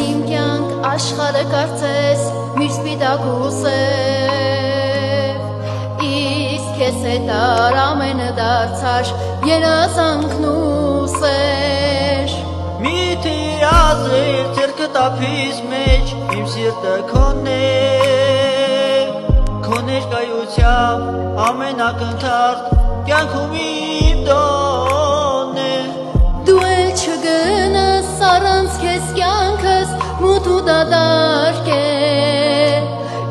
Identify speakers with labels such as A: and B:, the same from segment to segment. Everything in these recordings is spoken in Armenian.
A: իմ կյանք աշխարհը կարծես միշտ սպիտակ ու սև իսկ քեզ հետ ամենը դարձար երազանքն ու սեր
B: Միթե ազրեր ձերքը տափիս մեջ իմ սիրտը քոնն է Քո ներկայությամբ ամենակնդարդ կյանքում իմ տոնն է
A: Դու էլ չգնաս առանց քեզ կյանքս մութ ու դատարկ է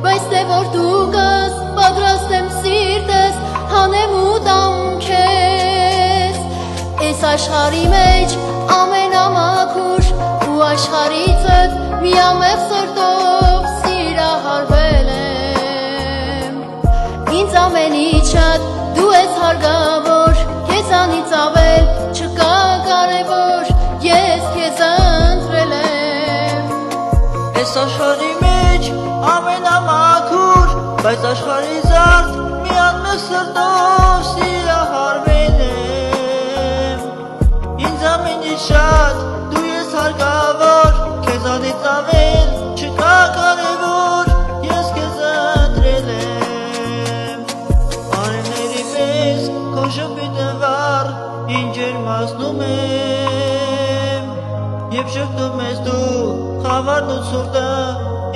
A: Բայց թե որ դու գաս պատրաստ եմ սիրտս հանեմ ու տամ քեզ Այս աշխարհի մեջ ամենամաքուր ու աշխարհիցդ միամեղ սրտով սիրահարվել եմ Ինձ ամենից շատ դու ես հարգավոր քեզանից ավել չկա կարևոր ես քեզ ընտրել եմ
B: Այս աշխարհի մեջ ամենամաքուր բայց աշխարհի զարդ միանմեղ սրտով սիրահարվել եմ Ինձ ամենից շատ դու ես հարգավոր քեզանից ավել չկա կարևոր ես քեզ ընտրել եմ Արևների պես քո շփիթը վառ ինջեր մասնում եմ Եվ շփթում ես դու խավարն ու ցուրտը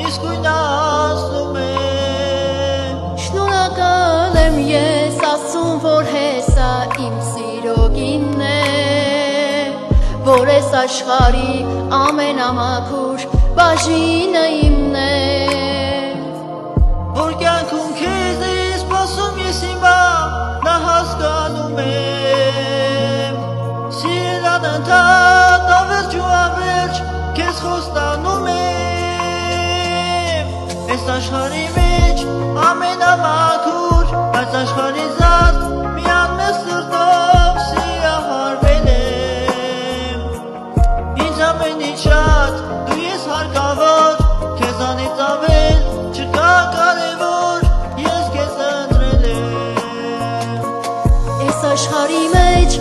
B: իսկույն ասում եմ
A: Շնորհակալ եմ ես Աստծուն որ հեսա իմ սիրո գինն է Որ ես աշխարհի ամենամաքուր բաժինը իմն է
B: Որ կյանքում քեզ է սպասում ես հիմա նա հասկանում եմ Սիրել անընդհատ ավերջ ու ավերջ քեզ խոստանում եմ Այս աշխարհի մեջ ամենամաքուր բայց աշխարհի զարդ միանմեղ սրտով սիրահարվել եմ Ինձ ամենից շատ դու ես հարկավոր քեզանից ավել չկա կարևոր ես քեզ ընտրել եմ
A: Այս աշխարհի մեջ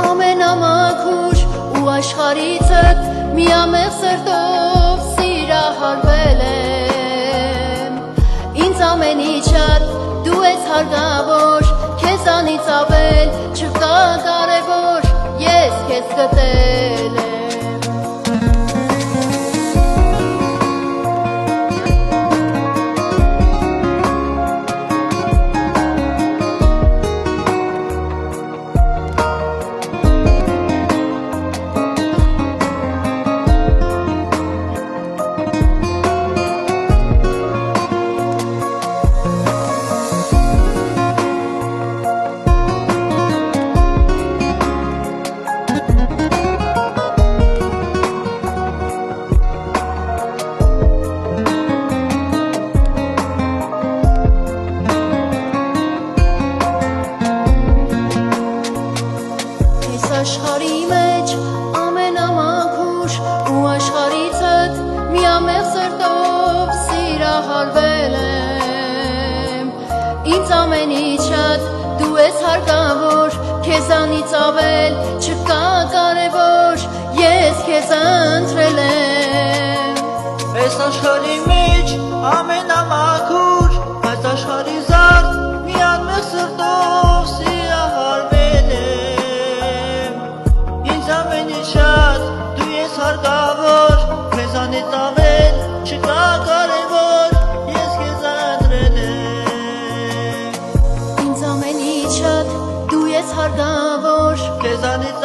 A: ամենամաքուր ու աշխարհիցդ միամեղ սրտով սիրահարվել եմ Ինձ ամենից շատ դու ես հարգավոր քեզանից ավել չկա կարևոր ես քեզ գտել եմ Աշխարհի մեջ ամենամաքուր ու աշխարհիցդ միամեղ սրտով սիրահարվել եմ Ինձ ամենից շատ դու ես հարկավոր քեզանից ավել չկա կարևոր ես քեզ ընտրել եմ
B: Այս աշխարհի մեջ ամենամաքուր բայց աշխարհի զարդ միանմեղ սրտով սիրահարվել եմ Ինձ ամենից շատ դու ես հարկավոր քեզանից ավել չկա կարևոր ես քեզ ընտրել եմ
A: Ինձ ամենից շատ դու ես հարկավոր
B: քեզանից